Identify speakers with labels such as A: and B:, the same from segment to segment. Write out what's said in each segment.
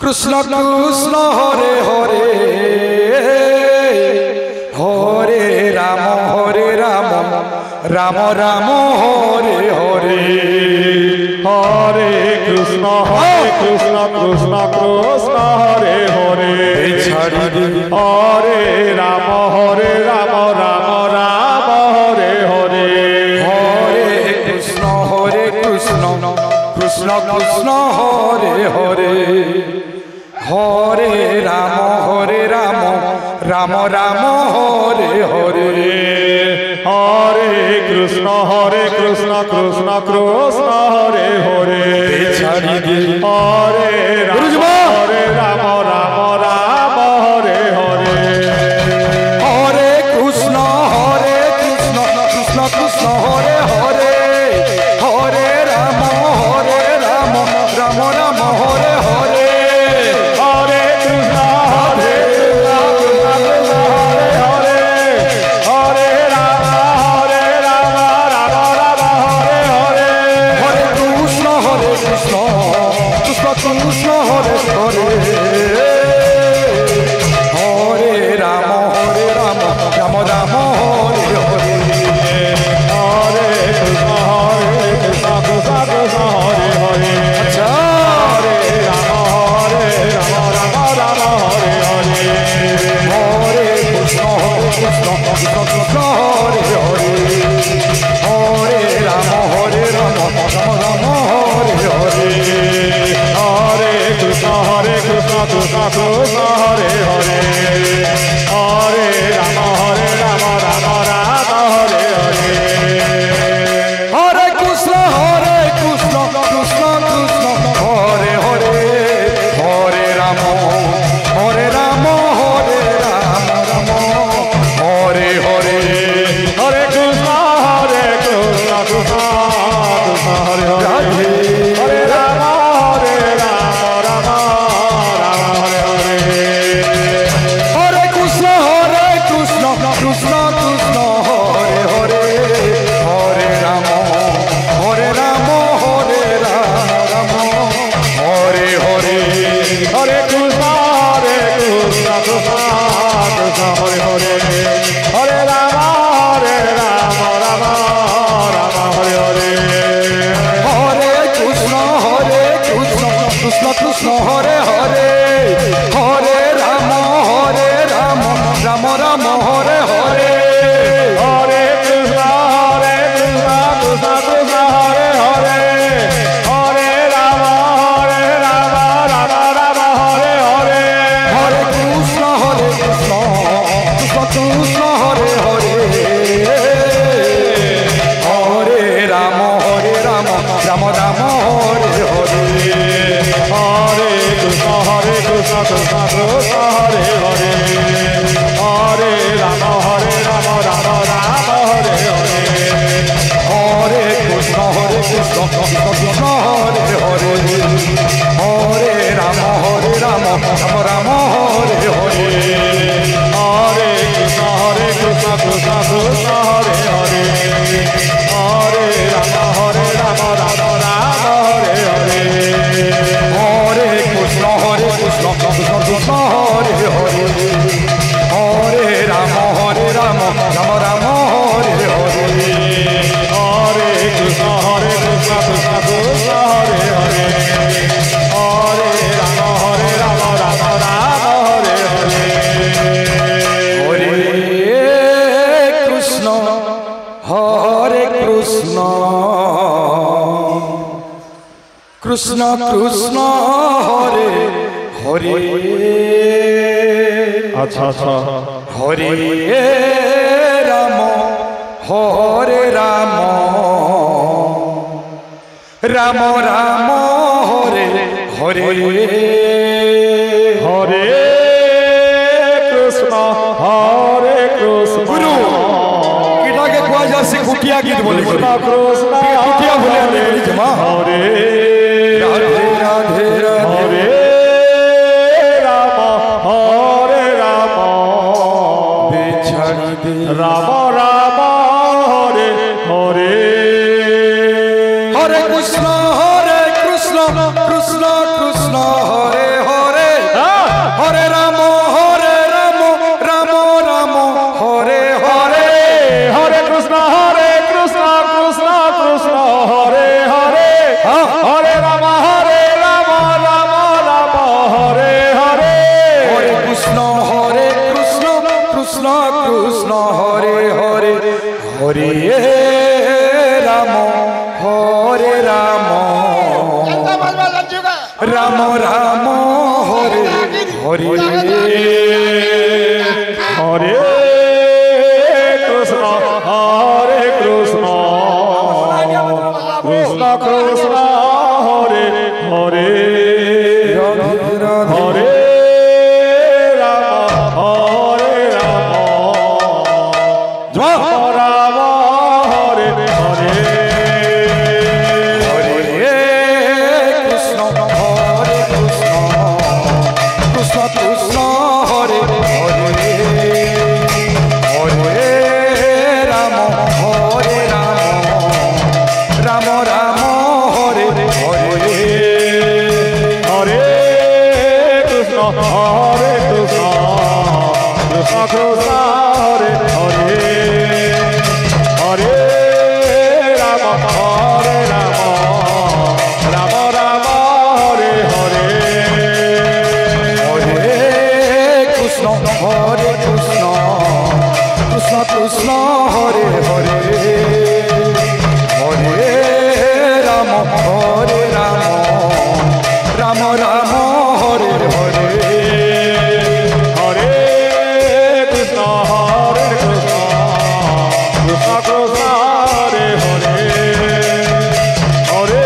A: कृष्ण कृष्ण हरे हरे हरे राम राम राम हरे हरे
B: हरे कृष्ण कृष्ण कृष्ण हरे हरे हरे राम राम राम हरे हरे
A: हरे कृष्ण कृष्ण कृष्ण हरे हरे हरे राम राम राम हरे हरे
B: हरे कृष्ण कृष्ण कृष्ण हरे हरे हरे राम राम राम हरे हरे
A: हरे कृष्ण कृष्ण कृष्ण हरे हरे हरे राम राम राम हरे हरे
B: हरे कृष्ण हरे राम राम राम हरे हरे
A: हरे कृष्ण कृष्ण कृष्ण हरे हरे हरे राम राम राम हरे हरे
B: हरे कृष्ण कृष्ण कृष्ण हरे हरे
A: अच्छा
B: हरे राम राम राम हरे हरे
A: हरे कृष्ण कृष्ण कृष्ण हरे हरे हरे राम राम राम हरे हरे
B: हरे कृष्ण कृष्ण कृष्ण हरे हरे हरे राम राम राम हरे हरे
A: हरे कृष्ण कृष्ण कृष्ण हरे हरे हरे राम राम राम हरे हरे
B: हरे कृष्ण कृष्ण कृष्ण हरे हरे हरे राम राम राम हरे हरे
A: हरे कृष्ण कृष्ण कृष्ण हरे हरे हरे राम राम राम हरे हरे
B: हरे कृष्ण कृष्ण कृष्ण हरे हरे हरे राम राम राम हरे हरे
A: हरे कृष्ण कृष्ण कृष्ण हरे हरे हरे राम राम राम हरे हरे
B: हरे कृष्ण कृष्ण कृष्ण हरे हरे हरे राम राम राम हरे हरे
A: हरे कृष्ण कृष्ण कृष्ण हरे हरे हरे राम राम राम हरे हरे
B: हरे कृष्ण कृष्ण कृष्ण हरे हरे हरे राम राम राम हरे हरे
A: हरे कृष्ण कृष्ण कृष्ण हरे हरे हरे राम राम राम हरे हरे
B: हरे कृष्ण कृष्ण कृष्ण हरे हरे हरे राम राम राम हरे हरे
A: हरे कृष्ण कृष्ण कृष्ण हरे हरे हरे राम राम राम हरे हरे
B: हरे कृष्ण कृष्ण कृष्ण हरे हरे हरे राम राम हरे हरे
A: हरे कृष्ण कृष्ण कृष्ण हरे हरे
B: अच्छा
A: हरे राम राम राम राम हरे हरे
B: हरे कृष्ण
A: गुरु किटाके कुआ जासी कुटिया गीत बोले
B: कृष्ण
A: कुटिया बोले जमा
B: हरे
A: राधे राधे राधे
B: हरे राम
A: बेछड़ी दे
B: राम राम हरे हरे
A: हरे कृष्ण कृष्ण कृष्ण हरे हरे
B: कृष्ण कृष्ण कृष्ण हरे हरे हरे राम राम राम हरे हरे
A: हरे कृष्ण कृष्ण कृष्ण हरे हरे हरे राम राम राम हरे हरे
B: हरे कृष्ण कृष्ण कृष्ण हरे हरे हरे राम राम हरे हरे
A: कृष्ण कृष्ण कृष्ण हरे हरे हरे राम राम राम हरे हरे
B: हरे कृष्ण कृष्ण कृष्ण हरे हरे हरे राम राम राम हरे हरे
A: हरे कृष्ण कृष्ण कृष्ण हरे हरे हरे राम राम राम हरे हरे
B: हरे कृष्ण कृष्ण कृष्ण हरे हरे हरे राम राम राम हरे हरे
A: हरे कृष्ण कृष्ण कृष्ण हरे हरे हरे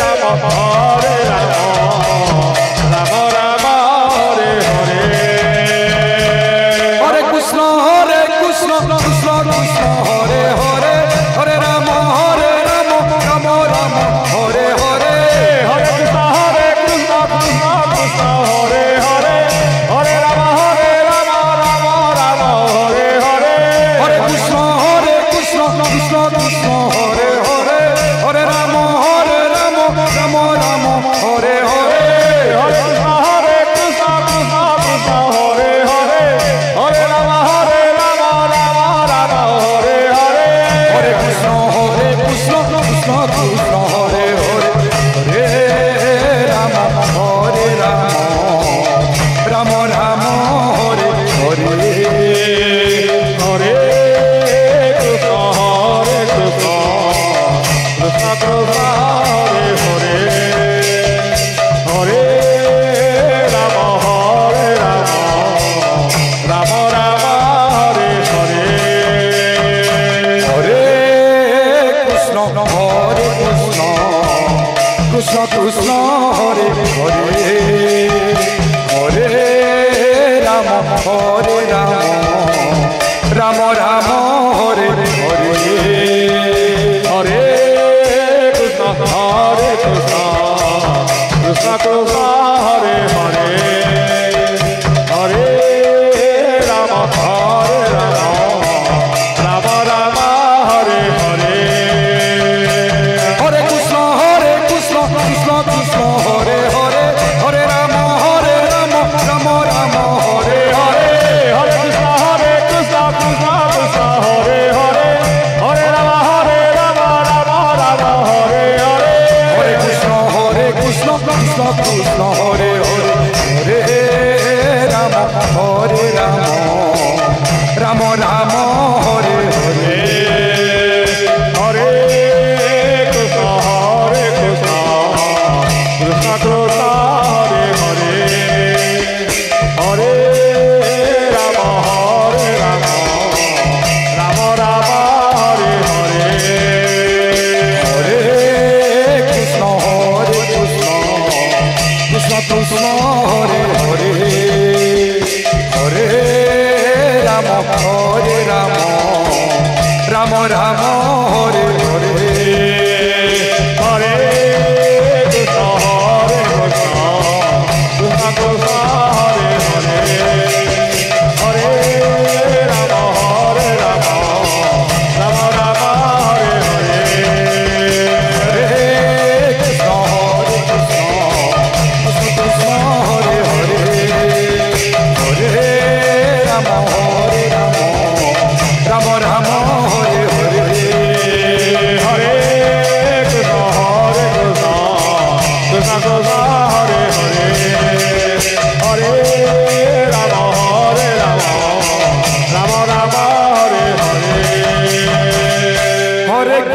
A: राम राम राम हरे हरे
B: हरे कृष्ण कृष्ण कृष्ण हरे हरे हरे राम राम राम हरे हरे
A: हरे कृष्ण कृष्ण कृष्ण हरे हरे हरे राम राम राम हरे हरे
B: हरे कृष्ण कृष्ण कृष्ण हरे हरे हरे राम राम हरे हरे
A: हरे कृष्ण कृष्ण कृष्ण हरे हरे हरे राम राम राम हरे हरे
B: हरे कृष्ण कृष्ण कृष्ण हरे हरे हरे राम राम राम हरे हरे
A: हरे कृष्ण कृष्ण कृष्ण हरे हरे हरे राम राम राम हरे हरे
B: हरे कृष्ण कृष्ण कृष्ण हरे हरे हरे राम राम राम हरे हरे
A: हरे कृष्ण कृष्ण कृष्ण हरे हरे हरे राम राम राम हरे हरे
B: हरे कृष्ण कृष्ण कृष्ण हरे हरे हरे राम राम राम हरे हरे
A: हरे कृष्ण कृष्ण कृष्ण हरे हरे हरे राम राम राम हरे हरे
B: हरे कृष्ण कृष्ण कृष्ण हरे हरे हरे राम राम राम हरे हरे
A: हरे कृष्ण कृष्ण कृष्ण हरे हरे हरे राम राम राम हरे हरे
B: हरे कृष्ण कृष्ण कृष्ण हरे हरे हरे राम राम राम हरे हरे
A: हरे कृष्ण कृष्ण हरे हरे हरे राम राम राम